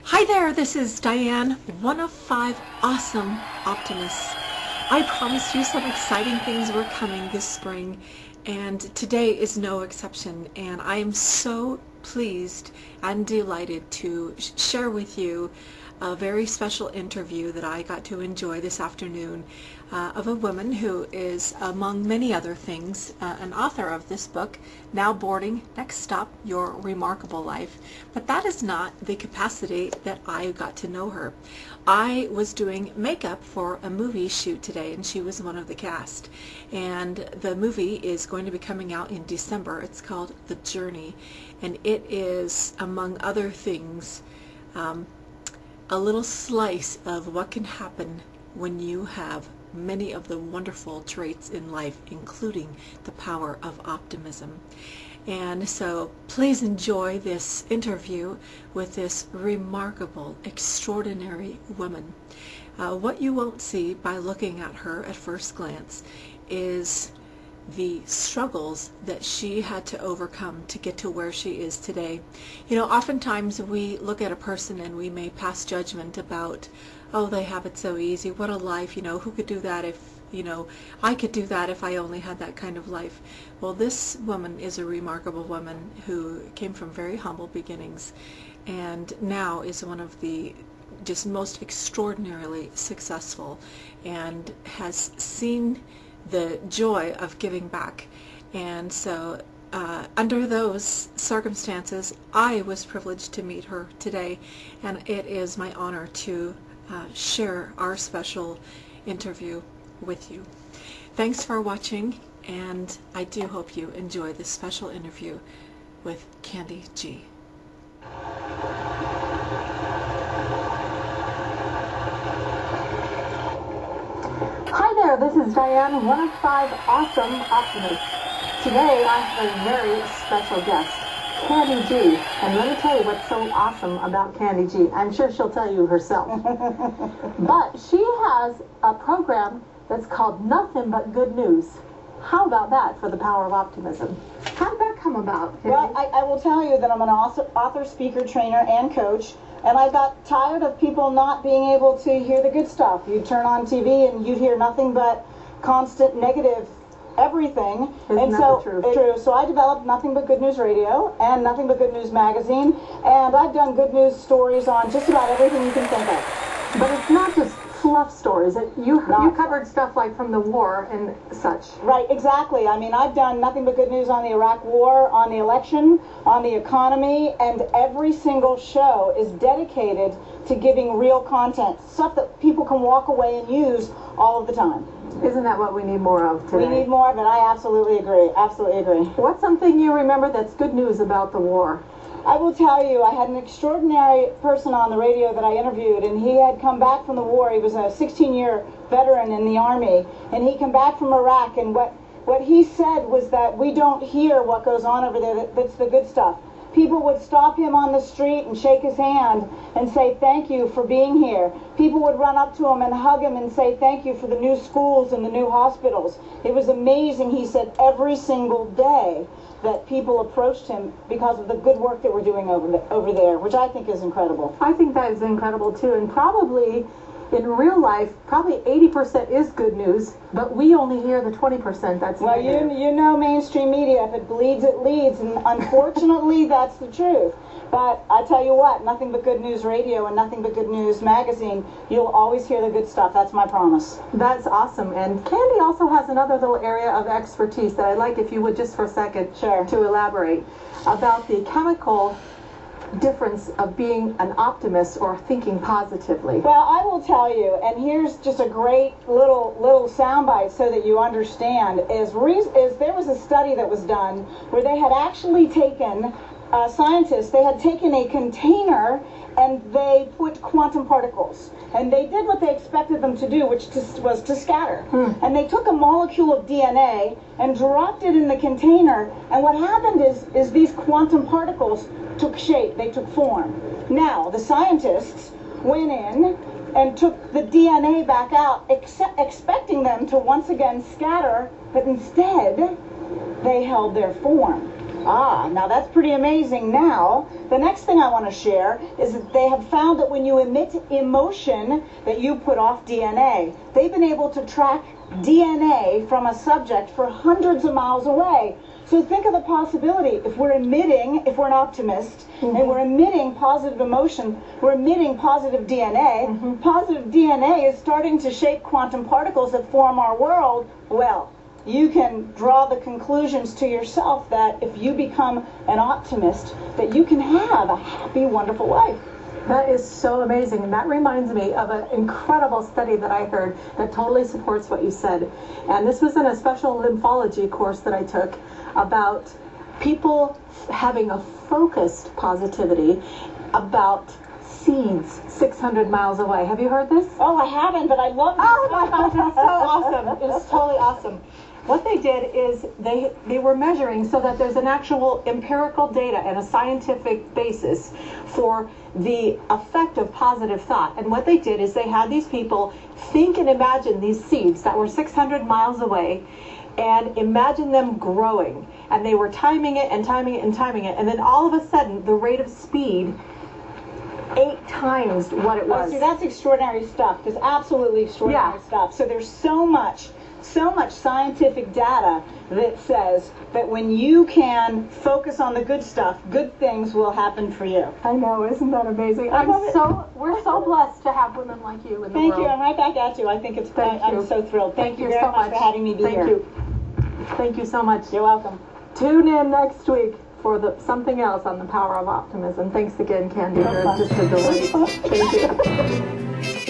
Hi there, this is Diane, one of 5 awesome optimists. I promised you some exciting things were coming this spring, and today is no exception, and I am so pleased and delighted to share with you a very special interview that I got to enjoy this afternoon of a woman who is, among many other things, an author of this book, Now Boarding, Next Stop, Your Remarkable Life. But that is not the capacity that I got to know her. I was doing makeup for a movie shoot today, and she was one of the cast. And the movie is going to be coming out in December. It's called The Journey, and it is, among other things, a little slice of what can happen when you have many of the wonderful traits in life, including the power of optimism. And so please enjoy this interview with this remarkable, extraordinary woman. What you won't see by looking at her at first glance is the struggles that she had to overcome to get to where she is today. You know, oftentimes we look at a person and we may pass judgment about, oh, they have it so easy, what a life, you know, who could do that if, you know, I could do that if I only had that kind of life. Well, this woman is a remarkable woman who came from very humble beginnings and now is one of the just most extraordinarily successful and has seen the joy of giving back. And so under those circumstances, I was privileged to meet her today, and it is my honor to share our special interview with you. Thanks for watching, and I do hope you enjoy this special interview with Kandee G. This is Diane, one of 5 awesome optimists. Today I have a very special guest, Kandee G. And let me tell you what's so awesome about Kandee G. I'm sure she'll tell you herself. But she has a program that's called Nothing But Good News. How about that for the power of optimism? How did that come about, Kandee? Well, I will tell you that I'm an author, speaker, trainer, and coach. And I got tired of people not being able to hear the good stuff. You'd turn on TV and you'd hear nothing but constant negative everything. Isn't that the truth? True. So I developed Nothing But Good News Radio and Nothing But Good News Magazine. And I've done good news stories on just about everything you can think of. But it's not just fluff stories. You covered stuff like from the war and such. Right, exactly. I mean, I've done Nothing But Good News on the Iraq War, on the election, on the economy, and every single show is dedicated to giving real content, stuff that people can walk away and use all of the time. Isn't that what we need more of today? We need more of it. I absolutely agree. Absolutely agree. What's something you remember that's good news about the war? I will tell you, I had an extraordinary person on the radio that I interviewed, and he had come back from the war. He was a 16-year veteran in the Army, and he came back from Iraq, and what he said was that we don't hear what goes on over there, that's the good stuff. People would stop him on the street and shake his hand and say thank you for being here. People would run up to him and hug him and say thank you for the new schools and the new hospitals. It was amazing, he said, every single day that people approached him because of the good work that we're doing over there, which I think is incredible. I think that is incredible too, and probably in real life, probably 80% is good news, but we only hear the 20% that's well, negative. you know mainstream media, if it bleeds, it leads, and unfortunately that's the truth. But I tell you what, Nothing But Good News Radio and Nothing But Good News Magazine, you'll always hear the good stuff. That's my promise. That's awesome. And Kandee also has another little area of expertise that I'd like, if you would, just for a second, to elaborate about the chemical difference of being an optimist or thinking positively. Well, I will tell you, and here's just a great little soundbite so that you understand, is there was a study that was done where they had actually taken scientists, they had taken a container and they put quantum particles. And they did what they expected them to do, which was to scatter. And they took a molecule of DNA and dropped it in the container. And what happened is these quantum particles took shape, they took form. Now, the scientists went in and took the DNA back out, expecting them to once again scatter, but instead, they held their form. Ah, now that's pretty amazing. Now, the next thing I want to share is that they have found that when you emit emotion, that you put off DNA. They've been able to track DNA from a subject for hundreds of miles away. So think of the possibility, if we're an optimist, and we're emitting positive emotion, we're emitting positive DNA. Positive DNA is starting to shape quantum particles that form our world. Well, you can draw the conclusions to yourself that if you become an optimist, that you can have a happy, wonderful life. That is so amazing, and that reminds me of an incredible study that I heard that totally supports what you said. And this was in a special lymphology course that I took about people having a focused positivity about seeds 600 miles away. Have you heard this? Oh, I haven't, but I love this. Oh my gosh, it's so awesome. It's totally awesome. What they did is they were measuring so that there's an actual empirical data and a scientific basis for the effect of positive thought. And what they did is they had these people think and imagine these seeds that were 600 miles away and imagine them growing. And they were timing it and timing it and timing it. And then all of a sudden, the rate of speed 8 times what it was. Oh, see, that's extraordinary stuff. There's absolutely extraordinary stuff. So there's so much scientific data that says that when you can focus on the good stuff, good things will happen for you. I know, isn't that amazing? We're so blessed to have women like you in the world. Thank you, and right back at you. I think it's I'm so thrilled. Thank you very much for having me be here. Thank you. Thank you so much. You're welcome. Tune in next week for something else on the power of optimism. Thanks again, Kandee. You're just a delight. Thank you.